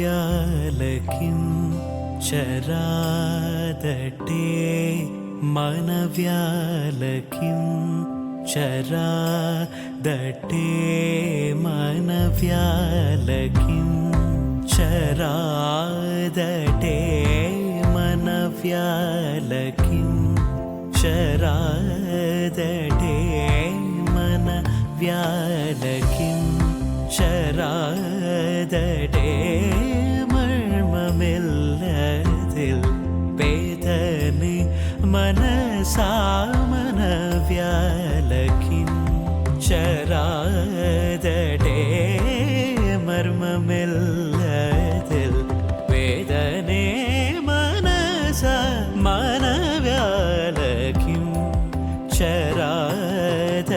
മനവ്യാലകിം ചരാദടേ മനവ്യാലകിം ചരാദടേ മനവ്യാലകിം ചരാദടേ മനവ്യാലകിം ചരാദടേ മനവ്യാലകിം ചരാദടേ മർമ്മമില്ലതിൽ വേദനെ മനസാ മനവ്യാലകിം ചരാദടേ മർമ്മമില്ലതിൽ വേദനെ മനസാ മനവ്യാലകിം ചരാദടേ.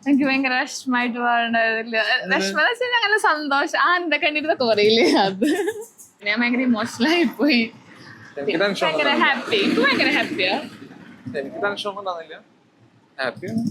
എനിക്ക് ഭയങ്കര വിഷമായിട്ട് പാടണ്ടായിരുന്നില്ല. വിഷമം എന്ന് വെച്ചാൽ അങ്ങനെ സന്തോഷം എന്റെ കണ്ടിരുന്നൊക്കെ പറയില്ലേ, അത് ഞാൻ ഭയങ്കര ഇമോഷണൽ ആയി പോയി. ഭയങ്കര ഹാപ്പി, എനിക്ക് ഭയങ്കര ഹാപ്പിയാ. എനിക്ക് ടെൻഷൻ ഒന്നും ഉണ്ടാകുന്നില്ല, ഹാപ്പിയാണ്.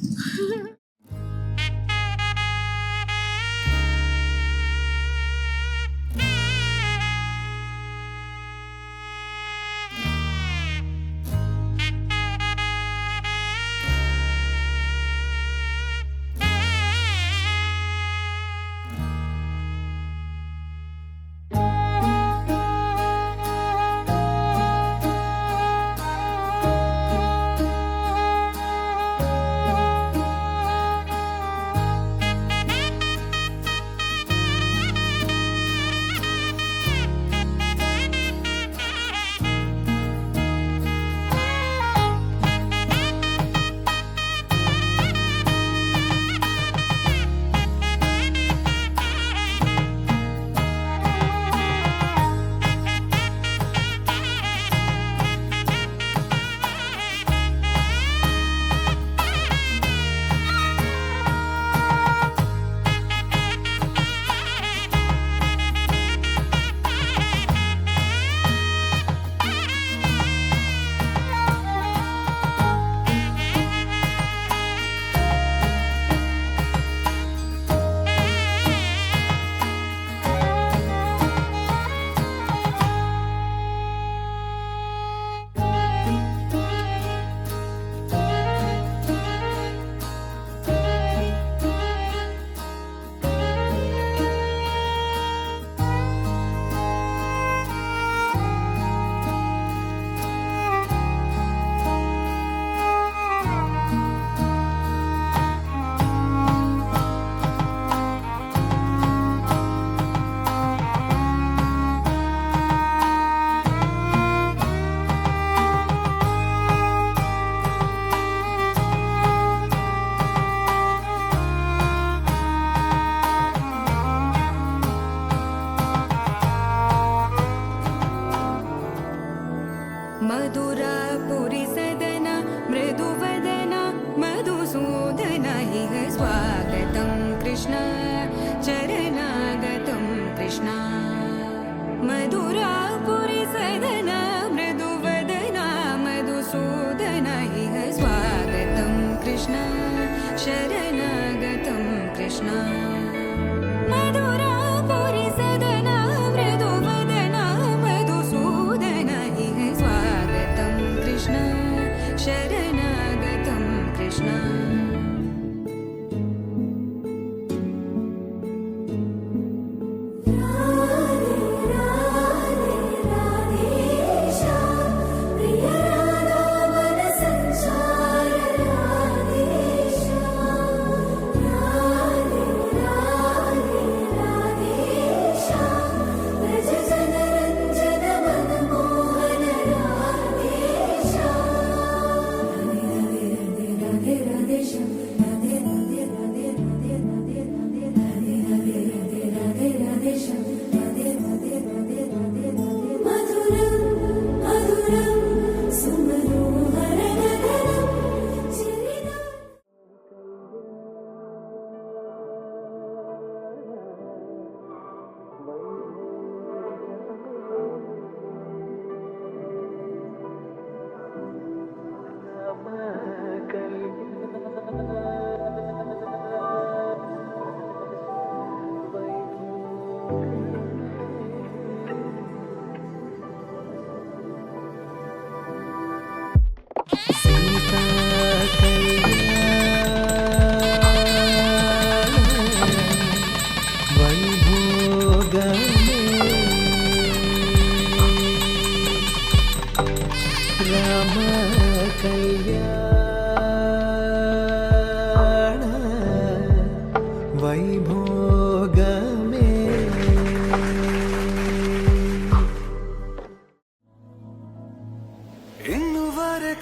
मधुरापुरी सदना मृदुवदना मधुसूदन इह स्वागतं कृष्ण चरणागतं कृष्ण मधुरापुरी सदना मृदुवदना मधुसूदन इह स्वागतं कृष्ण शरणागतं कृष्ण मधुरापुरी सदना मृदुवदना मधुसूदन इह स्वागतं कृष्ण शरणागतं कृष्ण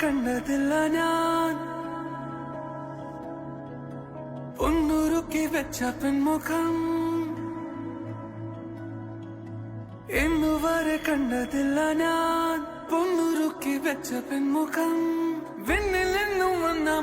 കണ്ടതില്ല ഞാൻ പൊന്നുരുക്കി വെച്ച പെൺമുഖം ഇന്നുവരെ കണ്ടതില്ല ഞാൻ പൊന്നുരുക്കി വെച്ച പെൺമുഖം വിണ്ണിൽ നിന്നും വന്ന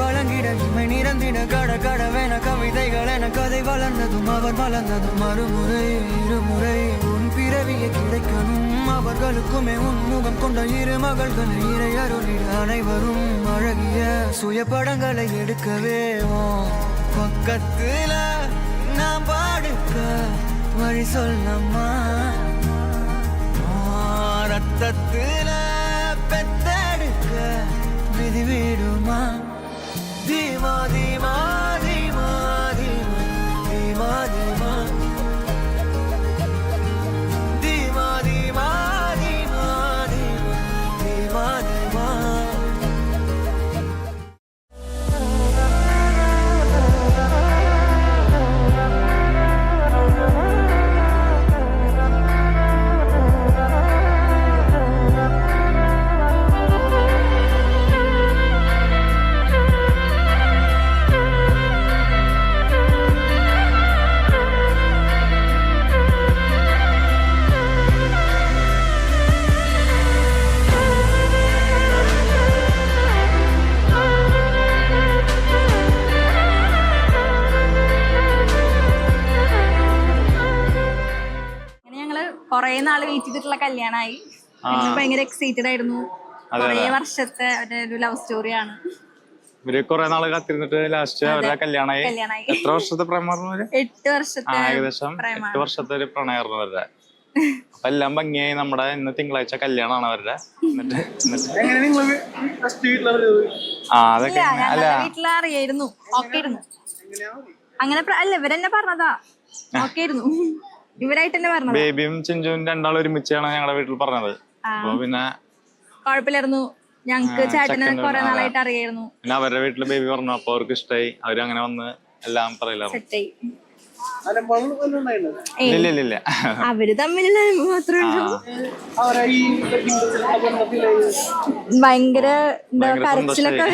வழங்கிட இமை நிறந்திட கட கடவென கவிதைகள் என கதை வளர்ந்ததும் அவர் வளர்ந்ததும் மறுமுறை இருமுறை உன் பிறவியை கிடைக்கணும் அவர்களுக்குமே உன்முகம் கொண்ட இரு மகள்களை இறை அருளிட அனைவரும் அழகிய சுய படங்களை எடுக்கவே பக்கத்துல நாம் பாடுக்க வழி சொல்லம்மா ரத்தத்துல பெத்தெடுக்க விதி விடுமா தீமா தீமா தீமா தீமா தீமா தீமா தீமா தீமா தீமா தீமா தீமா കൊറേ നാള് വെയിറ്റ് ചെയ്തിട്ടുള്ള കല്യാണമായി ഭയങ്കര എക്സൈറ്റഡ് ആയിരുന്നു. കൊറേ വർഷത്തെ ഒരു ലവ് സ്റ്റോറിയാണ്. ഇവര് കൊറേ നാള് കാത്തിരുന്നിട്ട് ലാസ്റ്റ് അവരുടെ കല്യാണമായി. എത്ര വർഷത്തെ പ്രേമായിരുന്നു? 8 വർഷത്തെ ഏകദേശം 8 വർഷത്തെ ഒരു പ്രണയമായിരുന്നു അവരുടെ. അപ്പൊ എല്ലാം ഭംഗിയായി. നമ്മുടെ ഇന്ന് തിങ്കളാഴ്ച കല്യാണമാണ് അവരുടെ. വീട്ടിൽ അറിയായിരുന്നു. ഓക്കെ ആയിരുന്നു. അങ്ങനെ അല്ല ഇവരെന്നെ പറഞ്ഞതാ. ഓക്കെ ആയിരുന്നു. ഇവരായിട്ട് തന്നെ പറഞ്ഞത്. ബേബിയും ചിഞ്ചുവും രണ്ടാളും ഒരുമിച്ചാണ് ഞങ്ങളുടെ വീട്ടിൽ പറഞ്ഞത്. അപ്പൊ പിന്നെ കുഴപ്പമില്ലായിരുന്നു. ഞങ്ങക്ക് ചേട്ടനെ കൊറേ നാളായിട്ട് അറിയായിരുന്നു. പിന്നെ അവരുടെ വീട്ടില് ബേബി പറഞ്ഞു. അപ്പൊ അവർക്ക് ഇഷ്ടമായി. അവര് അങ്ങനെ വന്ന് എല്ലാം പറയില്ലായിരുന്നു. ഇല്ല അവര് തമ്മിലുള്ള മാത്രമേ ഉള്ളൂ. ഭയങ്കര കരച്ചിലൊക്കെ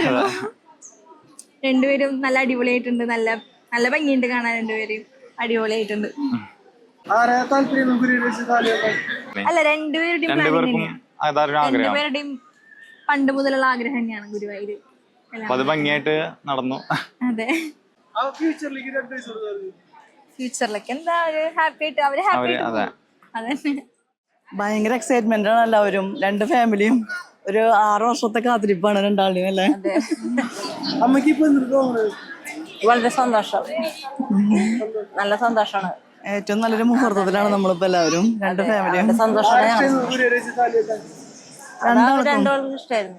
രണ്ടുപേരും നല്ല അടിപൊളിയായിട്ടുണ്ട്. നല്ല നല്ല ഭംഗിയുണ്ട് കാണാൻ. രണ്ടുപേരും അടിപൊളിയായിട്ടുണ്ട്. അല്ല രണ്ടുപേരുടെയും പണ്ട് മുതലുള്ള ആഗ്രഹം തന്നെയാണ് ഗുരുവായൂര്. അത് ഭംഗിയായിട്ട് നടന്നു. അതെ. ഫ്യൂച്ചറിലേക്ക് എന്താ ഹാപ്പി ആയിട്ട് അവര് ഹാപ്പി അതെ. ഭയങ്കര എക്സൈറ്റ്മെന്റ് ആണ് എല്ലാവരും. രണ്ട് ഫാമിലിയും ഒരു 6 വർഷത്തെ കാത്തിരിപ്പാണ് രണ്ടാളുടെയും അല്ലേ? വളരെ സന്തോഷം. നല്ല സന്തോഷമാണ്. ഏറ്റവും നല്ലൊരു മുഹൂർത്തത്തിലാണ് നമ്മളിപ്പോ എല്ലാവരും. രണ്ട് ഫാമിലിയും സന്തോഷമാണ്. രണ്ടുപേർക്കും ഇഷ്ടമായിരുന്നു.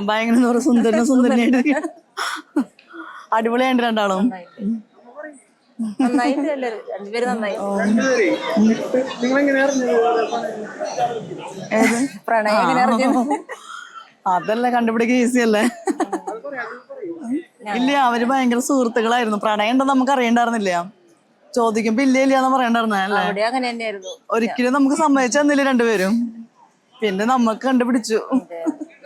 ഭയങ്കര എന്താ പറയുക, സുന്ദരനായിട്ട് അടിപൊളിയായിട്ട് രണ്ടാളും. നന്നായിട്ട് രണ്ടുപേരും നന്നായി. പ്രണയം എങ്ങനെ അറിഞ്ഞു? അതല്ല കണ്ടുപിടിക്കുക ഈസി അല്ലേ? ഇല്ല, അവര് ഭയങ്കര സുഹൃത്തുക്കളായിരുന്നു. പ്രണയം ഉണ്ടെന്ന് നമുക്ക് അറിയണ്ടായിരുന്നില്ല. ചോദിക്കുമ്പോ ഇല്ല ഇല്ലാന്ന് പറയണ്ടായിരുന്നല്ലേ? അങ്ങനെ തന്നെയായിരുന്നു. ഒരിക്കലും നമുക്ക് സമ്മതിച്ചു തന്നില്ല രണ്ടുപേരും. പിന്നെ നമുക്ക് കണ്ടുപിടിച്ചു.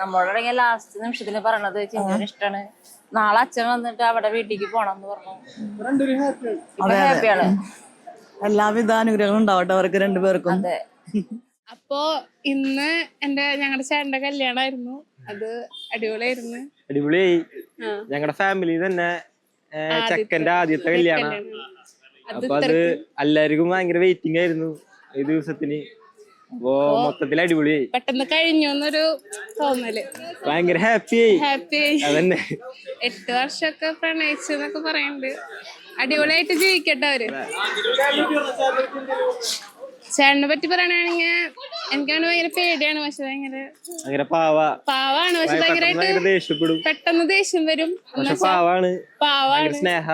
നമ്മളോടങ്ങിയ ലാസ്റ്റ് നിമിഷത്തിന് പറഞ്ഞത് ചിഞ്ചുവിന് ഇഷ്ടമാണ്. നാളെ അച്ഛൻ വന്നിട്ട് അവിടെ വീട്ടിലേക്ക് പോണെന്ന് പറഞ്ഞു. ഹാപ്പിയാണ്. എല്ലാവിധ അനുഗ്രഹങ്ങളും ഉണ്ടാവട്ടെ അവർക്ക് രണ്ടുപേർക്കും. അതെ. അപ്പോ ഇന്ന് ഞങ്ങളുടെ ചേട്ടന്റെ കല്യാണമായിരുന്നു. അത് അടിപൊളിയായിരുന്നു. അടിപൊളിയായി. ഞങ്ങളുടെ ഫാമിലി തന്നെ ചെക്കന്റെ ആദ്യത്തെ കല്യാണം. അപ്പൊ അത് എല്ലാവർക്കും ഭയങ്കര വെയിറ്റിംഗ് ആയിരുന്നു ഈ ദിവസത്തിന്. അപ്പോ മൊത്തത്തിൽ അടിപൊളിയായി. പെട്ടെന്ന് കഴിഞ്ഞു എന്നൊരു തോന്നല്. ഭയങ്കര ഹാപ്പിയായി. അതന്നെ. 8 വർഷമൊക്കെ പ്രണയിച്ചു എന്നൊക്കെ പറയുന്നുണ്ട്. അടിപൊളിയായിട്ട് ജീവിക്കട്ടെ അവര്. ചേട്ടനെ പറ്റി പറയണെങ്കിൽ എനിക്കവന് ഭയങ്കര പേടിയാണ്. പക്ഷെ ഭയങ്കര പാവാണ്. പക്ഷെ ഭയങ്കരമായിട്ട് പെട്ടെന്ന് ദേഷ്യം വരും. പാവാണ്. സ്നേഹ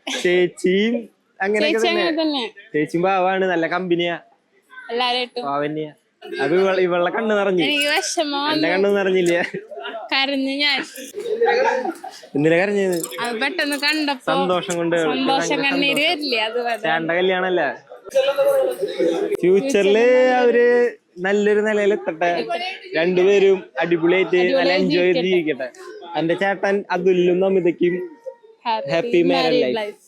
ചേച്ചിയും അങ്ങനെ തന്നെ. ചേച്ചിയും പാവാണ്. നല്ല കമ്പനിയാ എല്ലാരായിട്ടും. പാവന്യാ. അത് ഇവളുടെ കണ്ണ് നിറഞ്ഞു. എനിക്ക് വിഷമം. എന്റെ കണ്ണ് നിറഞ്ഞില്ല. കരഞ്ഞു ഞാൻ. എന്തിനാ കരഞ്ഞത്? അത് പെട്ടെന്ന് കണ്ടപ്പോ സന്തോഷം കൊണ്ട്. സന്തോഷം കണ്ണീര് വരില്ലേ? അത് ചേട്ടന്റെ കല്യാണല്ല. ഫ്യൂച്ചറില് അവര് നല്ലൊരു നിലയിലെത്തട്ടെ. രണ്ടുപേരും അടിപൊളിയായിട്ട് നല്ല എൻജോയ് ചെയ്ത് ജീവിക്കട്ടെ. എന്റെ ചേട്ടൻ അതുല്ലും നമിതയ്ക്കും ഹാപ്പി മാരീഡ് ലൈഫ്.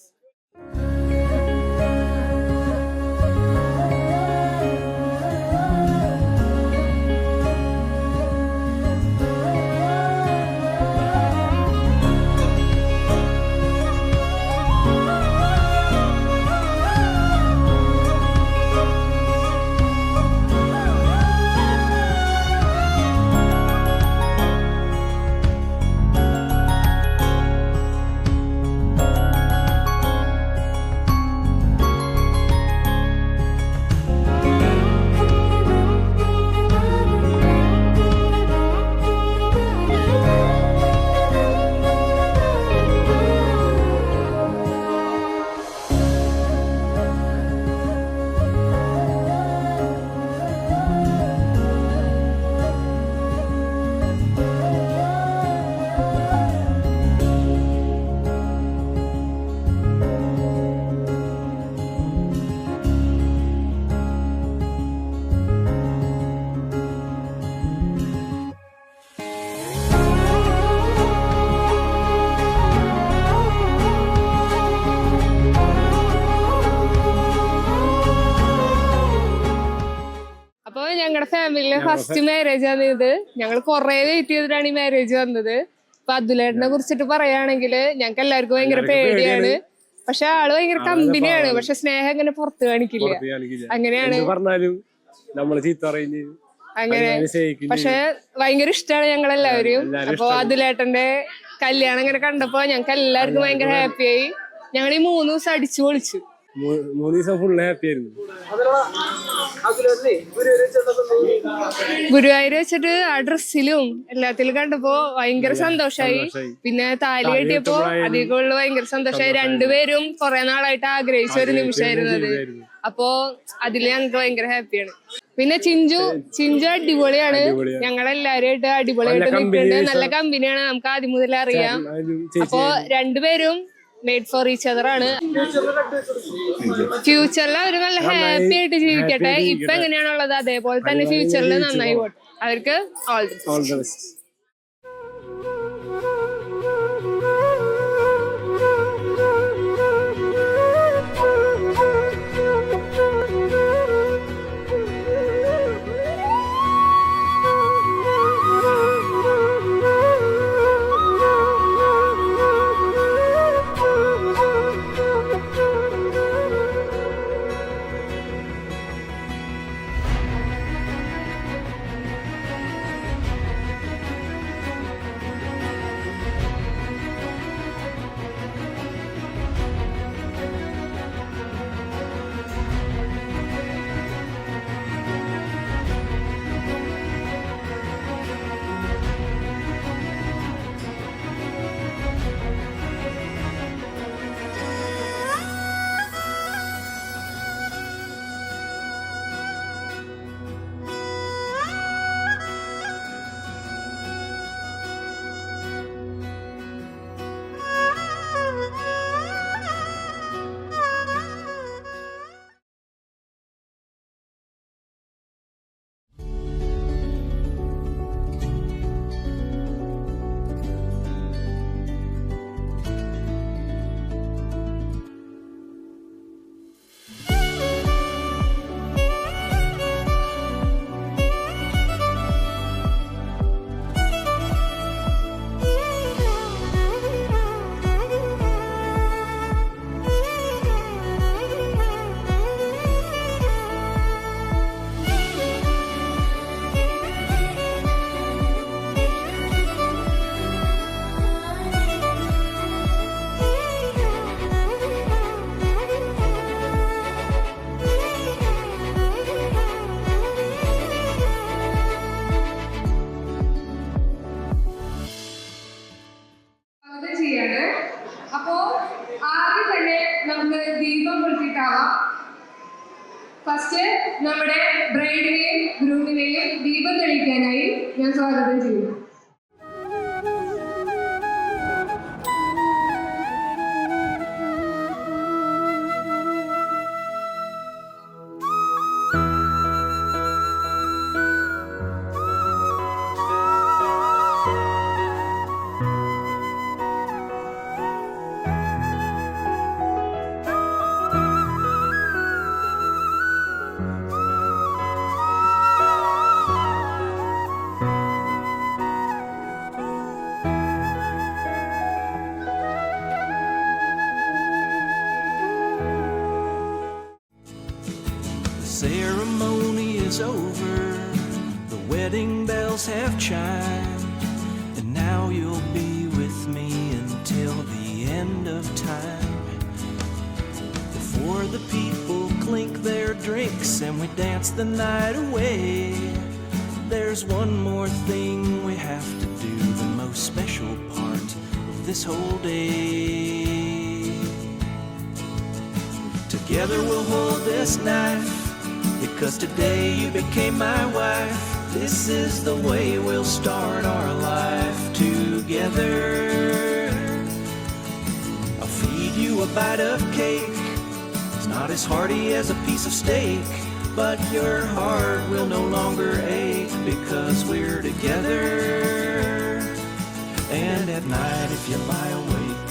ഫാമിലിയിലെ ഫസ്റ്റ് മാരേജ് ആണ് ഇത്. ഞങ്ങൾ കൊറേ വെയിറ്റ് ചെയ്തിട്ടാണ് ഈ മാരേജ് വന്നത്. അപ്പൊ അതുലേട്ടനെ കുറിച്ചിട്ട് പറയുകയാണെങ്കിൽ ഞങ്ങൾക്ക് എല്ലാവർക്കും ഭയങ്കര പേടിയാണ്. പക്ഷെ ആള് ഭയങ്കര കമ്പനിയാണ്. പക്ഷെ സ്നേഹം ഇങ്ങനെ പുറത്ത് കാണിക്കില്ല. അങ്ങനെയാണ് അങ്ങനെ. പക്ഷെ ഭയങ്കര ഇഷ്ടമാണ് ഞങ്ങളെല്ലാവരും. അപ്പൊ അതുലേട്ടന്റെ കല്യാണം ഇങ്ങനെ കണ്ടപ്പോ ഞങ്ങൾക്ക് എല്ലാവർക്കും ഭയങ്കര ഹാപ്പിയായി. ഞങ്ങൾ ഈ 3 ദിവസം അടിച്ചു പൊളിച്ചു. 3 ദിവസം ഫുള്ള് ഹാപ്പി ആയിരുന്നു. ഗുരുവായൂർ വെച്ചിട്ട് ആ ഡ്രസ്സിലും എല്ലാത്തിലും കണ്ടപ്പോ ഭയങ്കര സന്തോഷായി. പിന്നെ താലി കെട്ടിയപ്പോ അധികമുള്ള ഭയങ്കര സന്തോഷമായി. രണ്ടുപേരും കുറെ നാളായിട്ട് ആഗ്രഹിച്ച ഒരു നിമിഷമായിരുന്നു അത്. അപ്പോ അതില് ഞങ്ങൾക്ക് ഭയങ്കര ഹാപ്പിയാണ്. പിന്നെ ചിഞ്ചു അടിപൊളിയാണ്. ഞങ്ങളെല്ലാരും അടിപൊളിയായിട്ട് നിൽക്കുന്നുണ്ട്. നല്ല കമ്പനിയാണ്. നമുക്ക് ആദ്യം മുതലേ അറിയാം. അപ്പോ രണ്ടുപേരും മെയ്ഡ് ഫോർ ഈച്ച് അതർ ആണ്. ഫ്യൂച്ചറിൽ അവര് നല്ല ഹാപ്പി ആയിട്ട് ജീവിക്കട്ടെ. ഇപ്പൊ എങ്ങനെയാണുള്ളത് അതേപോലെ തന്നെ ഫ്യൂച്ചറിൽ നന്നായി പോട്ടെ. അവർക്ക് ഓൾ ദി ബെസ്റ്റ്. അപ്പോ ആദ്യം തന്നെ നമുക്ക് ദീപം കൊളുത്തിട്ടാവാം. ഫസ്റ്റ് നമ്മുടെ ബ്രൈഡിനെയും ഗ്രൂമിനെയും ദീപം തെളിയിക്കാനായി ഞാൻ സ്വാഗതം ചെയ്യുന്നു. Ceremony is over, the wedding bells have chimed, and now you'll be with me until the end of time. Before the people clink their drinks and we dance the night away, there's one more thing we have to do, the most special part of this whole day. Together we'll hold this knife, because today you became my wife. This is the way we'll start our life together. I'll feed you a bite of cake. It's not as hearty as a piece of steak, but your heart will no longer ache because we're together. And at night if you lie awake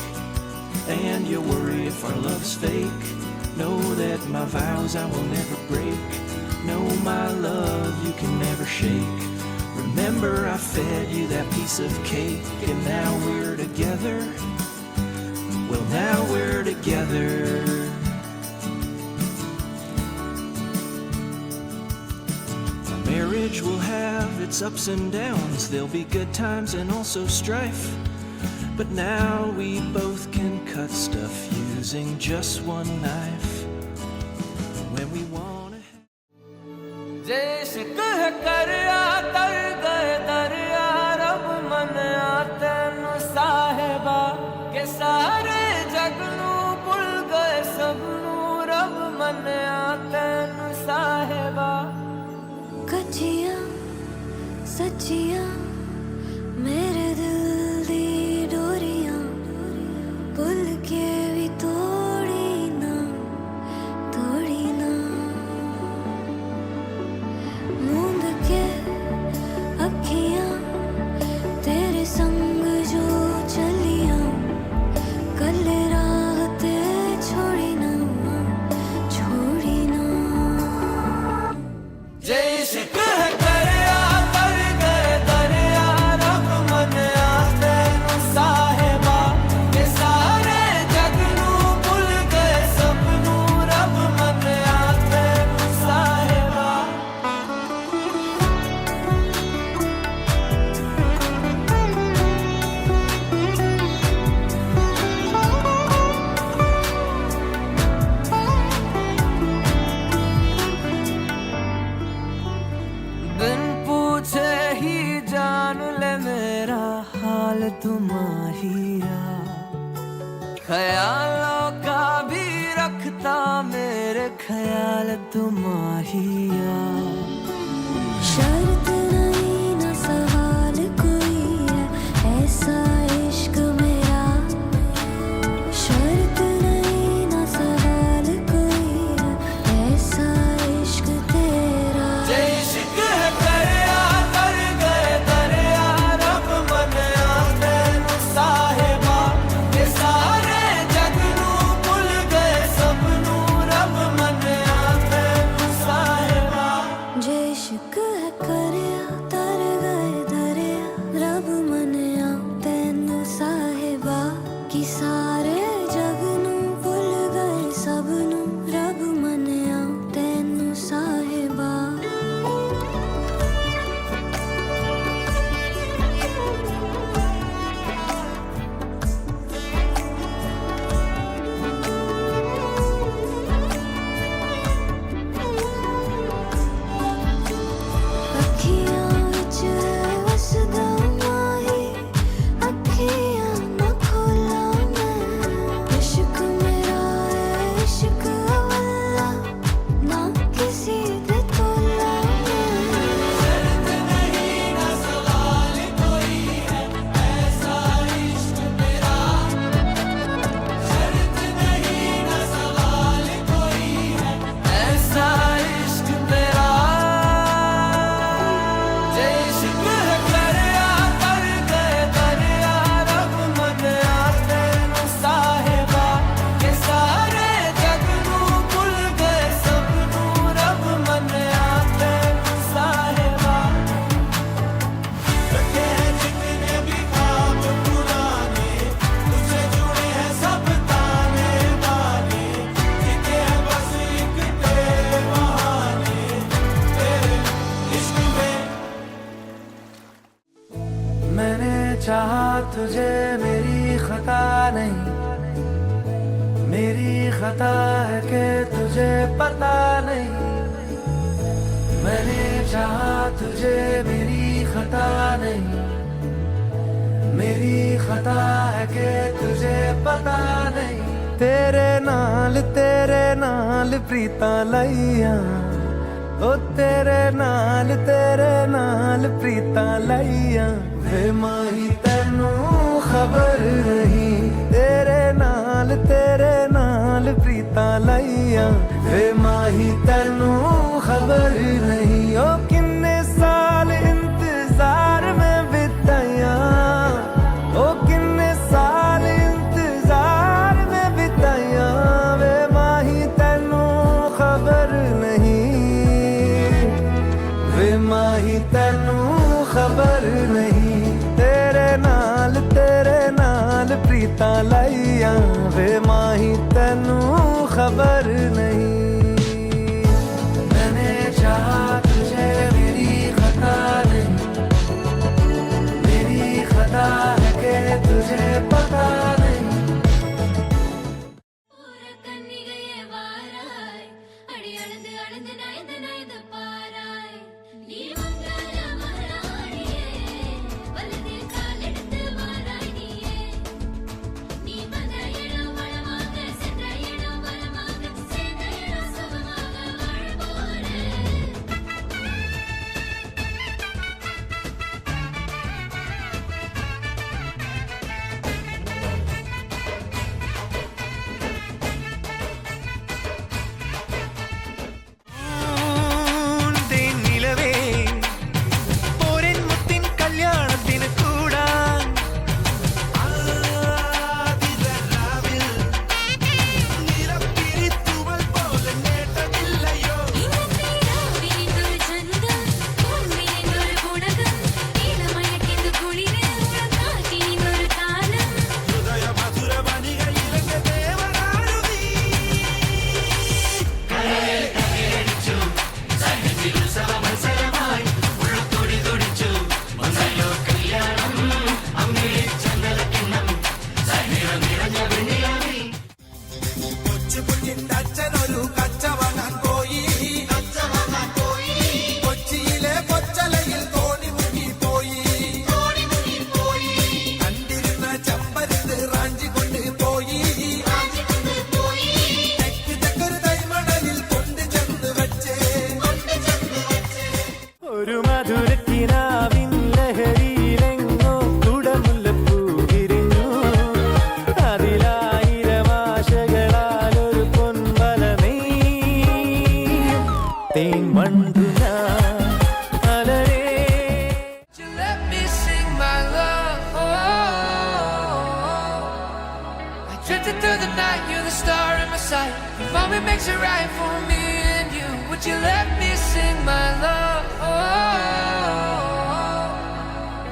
and you worry if our love's fake, know that my vows I will never break. know my love you can never shake. Remember I fed you that piece of cake, and now we're together. Well, now we're together. Our marriage will have its ups and downs. There'll be good times and also strife. But now we both can cut stuff using just one knife. When we wanna जैसे कह कर तर गए दरिया रब मन तेनु साहेबा के सारे जग नू भुल गए सबनू रब मन तेनु साहेबा कच्चियां सच्चियां मेरे दिल दी डोरियां भुल के भी तोड़ी ना मूंद के अखियां तेरे संग जो चलियां कल राह ते छोड़ी ना जैसे कह कर तर गए दरिया रब मन तेनु साहेबा के सारे जग नू भुल गए सबनू रब मन तेनु साहेबा बिन पूछे ही जान ले मेरा हाल तुम्हारिया ख्यालों का भी रखता मेरे ख्याल तुम्हारिया शर्त नहीं ना सवाल कोई है ऐसा इश्क मेरा शर्त नहीं ना सवाल कोई है ऐसा इश्क तेरा जैसे कह कर तर गए दरिया रब मन तेनु साहेबा के सारे जग नू भुल गए सबनू रब मन तेनु साहेबा जे इश्क है करया तर गए दरिया रब मनिया तेनू साहिबा कि सारे जग नू भुल गए सबनू रब मनिया तेनू साहिबा अखियां विच वसदा माही अखियां ना खोला मैं इश्क मेरा है इश्क अवल्ला ना किसी दे तोला शर्त नहीं ना सवाल कोई है ऐसा इश्क मेरा शर्त नहीं ना सवाल कोई है ऐसा इश्क मेरा जैसे कह कर तर गए दरिया रब मन तेनु साहेबा के सारे जग नू भुल गए सबनू रब मन तेनु साहेबा रखे हैं जितने भी ख्वाब पुराने तुझसे जुड़े हैं सब ताने बाने जीते हैं बस एक तेरे बहाने तेरे इश्क में मैंने चाहा तुझे मेरी खता नहीं मेरी खता है कि तुझे पता नहीं मैंने चाहा तुझे मेरी खता नहीं मेरी खता है कि तुझे पता नहीं तेरे नाल प्रीता लाइया ओ तेरे नाल प्रीता लाइया वे माही तेनू खबर नहीं तेरे नाल प्रीता लाइया वे माही तेनू खबर नहीं ओ किन्ने साल इंतजार में बिताया ओ किन्ने साल इंतजार में बिताया वे माही तेनू खबर नहीं भेंटा लाइया वे माही तेनू खबर नहीं मैंने चाहा तुझे मेरी खता नहीं मेरी खता है कि तुझे पता नहीं Through the night, you're the star in my sight. The moment makes it right for me and you. Would you let me sing my love?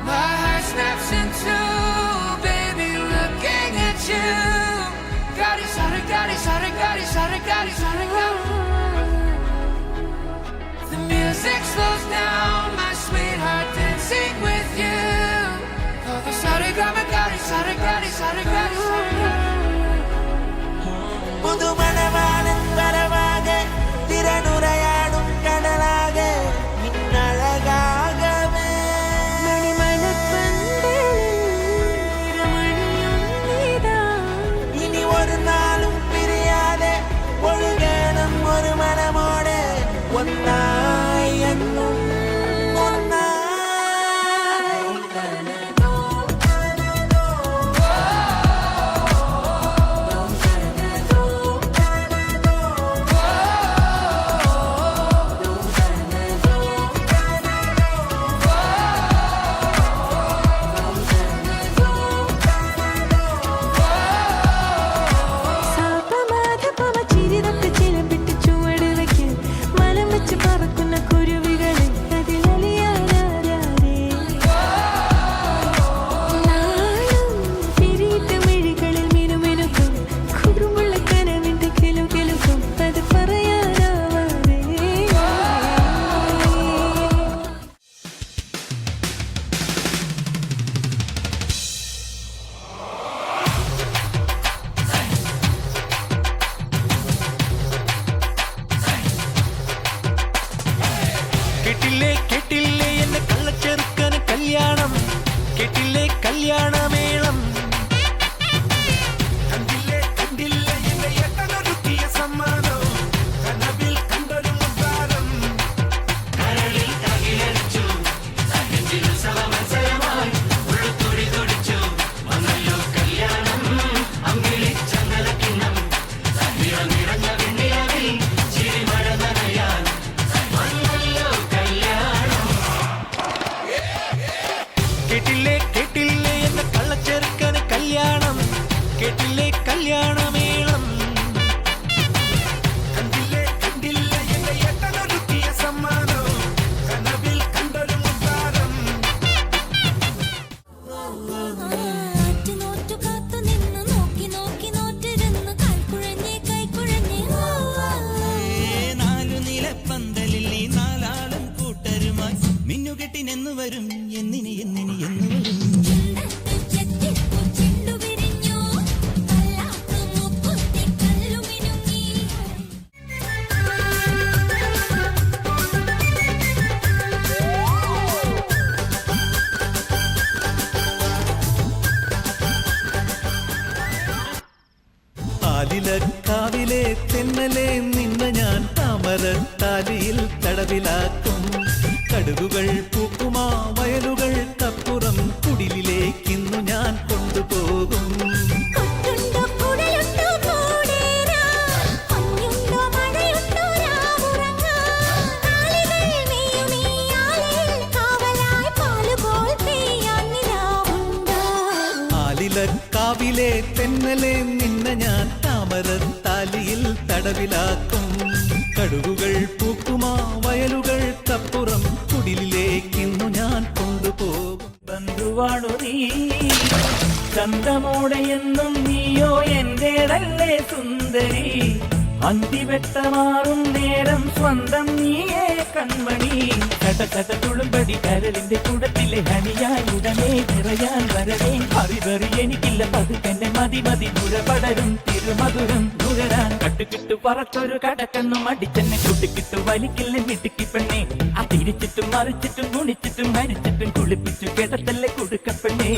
My heart snaps in two, baby, looking at you. Gadi, sorry, gadi, sorry, gadi, sorry, gadi, sorry, gadi. The music slows down, my sweetheart, dancing with you. Oh, the sorry, gadi, gadi, sorry, gadi, sorry, gadi, sorry, gadi. Puthumanavalan വരവാകെ തിരനുറയാടും കടലാകെ മിന്നഴകാകവേ ഇനി ഒരു നാളും പിരിയാതെ ഒഴുകണം ഒരു മനമോടെ ഒന്നായി എന്നും കല്യാണമേളം കണ്ടില്ലേ കണ്ടില്ലേ എന്റെ ഏട്ടനൊരുക്കിയ സമ്മാനം കനവിൽ കണ്ടൊരു മുത്താരം കരളിൽ കകിലടിച്ചു സഹജിൽ ഉത്സവ മത്സരമായി ഉള്ളുത്തുടി തുടിച്ചു വന്നല്ലോ കല്യാണം അങ്കിളി ചങ്ങലക്കിണ്ണം സഹിരം നിറഞ്ഞ വെണ്ണിലവിൽ ചിരിമഴ നനയാൻ വന്നല്ലോ കല്യാണം കേട്ടില്ലേ കേട്ടില്ലേ എന്ന കള്ളച്ചെറുക്കന് കല്യാണം കേട്ടില്ലേ കല്യാണമേളം കണ്ടില്ലേ കണ്ടില്ലേ എന്റെ ഏട്ടനൊരുക്കിയ സമ്മാനം കനവിൽ കണ്ടൊരു മുത്താരം നോറ്റു കാത്തു നിന്നു ഇനി എന്ന് വരും ആലിലക്കാവിലെ തെന്നലെ നിന്നെ ഞാൻ താമരത്താലിയിൽ തടവിലാക്കും കടുകുകൾ പൂക്കുമാ വയലുകൾക്കപ്പുറം കുടിലിലേക്കിന്നു ഞാൻ കൊണ്ടുപോകും ആലിലക്കാവിലെ തെന്നലെ നിന്നെ ഞാൻ താമരത്താലിയിൽ തടവിലാക്കും കടുകുകൾ പൂക്കുമാ വയലുകൾക്കപ്പുറം കുടിലിലേക്കിന്നു ഞാൻ കൊണ്ടുപോകും ബന്ധുവാണു നീ ചന്തമോടെ എന്നും നീയോ എന്റേതല്ലേ സുന്ദരി അന്തിവെട്ടമാറും നേരം സ്വന്തം നീയേ കൺമണി കടകട തുളുമ്പടി കരളിന്റെ കൂടത്തിലെ ഹനിയായി ഉടനെ നിറയാൻ വരവേ അറിവറി എനിക്കില്ല പതുക്കെന്നെ മതി മതി പുരപടരും തിരുമധുരം നുകരാൻ കട്ടുകിട്ടു പറത്തൊരു കടക്കെന്നും അടിച്ചെന്നെ കുട്ടിക്കിട്ടു വലിക്കില്ല മിടുക്കി പെണ്ണെ ആ തിരിച്ചിട്ടും മറിച്ചിട്ടും കുണിച്ചിട്ടും മരിച്ചിട്ടും കുളിപ്പിച്ചു കിടത്തല്ലേ കൊടുക്കപ്പെണ്ണേ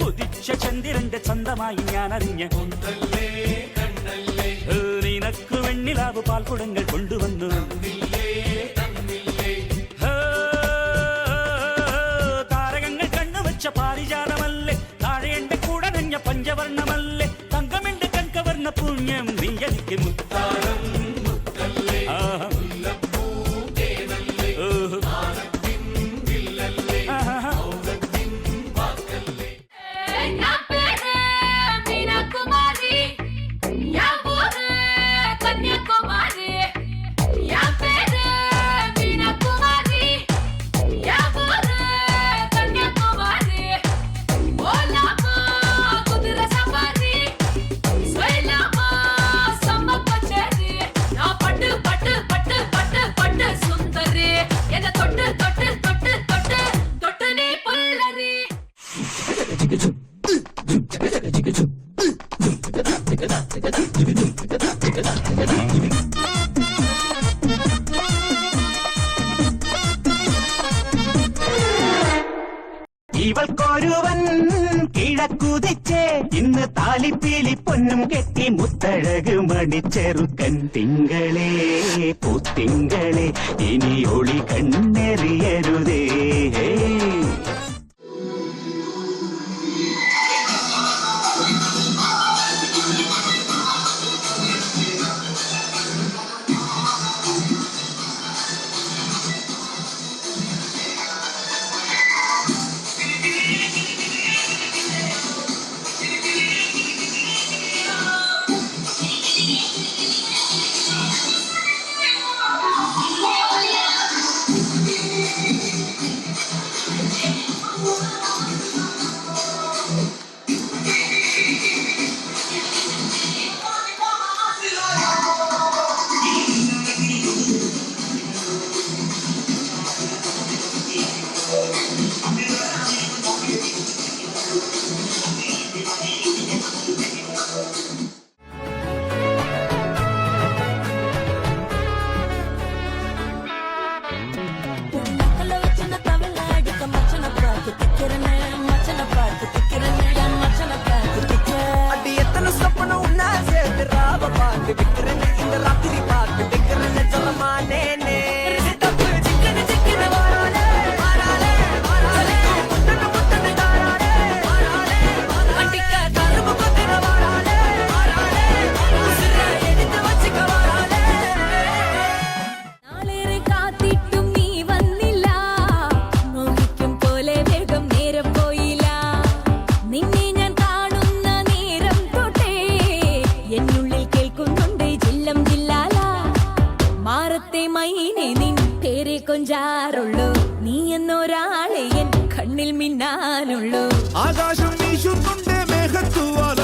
ഉദിച്ച ചന്ദ്രന്റെ ചന്തമായി ഞാൻ അറിഞ്ഞ നിനക്ക് വെണ്ണിലാവ് പാൽക്കുടങ്ങൾ കൊണ്ടുവന്നു താരകങ്ങൾ കണ്ണുവച്ച പാരിജാതമല്ലേ താഴെ എന്റെ കൂടെ നഞ്ഞ പഞ്ചവർണ്ണമല്ലേ തങ്കമെന്റെ കൺകവർണ്ണ പുണ്യം നീ എനിക്ക് മുത്താരം ഇവൾക്കൊരുവൻ കിഴക്കുതിച്ചേ ഇന്ന് താലിപ്പീലി പൊന്നും കെട്ടി മുത്തഴക് മണിച്ചെറുക്കൻ തിങ്കളേ പൂത്തിങ്കളെ ഇനി ഒളി കണ്ണെറിയരുതേ കൊഞ്ചാറുള്ളൂ നീ എന്നൊരാളെ എൻ കണ്ണിൽ മിന്നാനുള്ളൂ ആകാശം വീശുന്നുണ്ട് മേഘത്തുവാൽ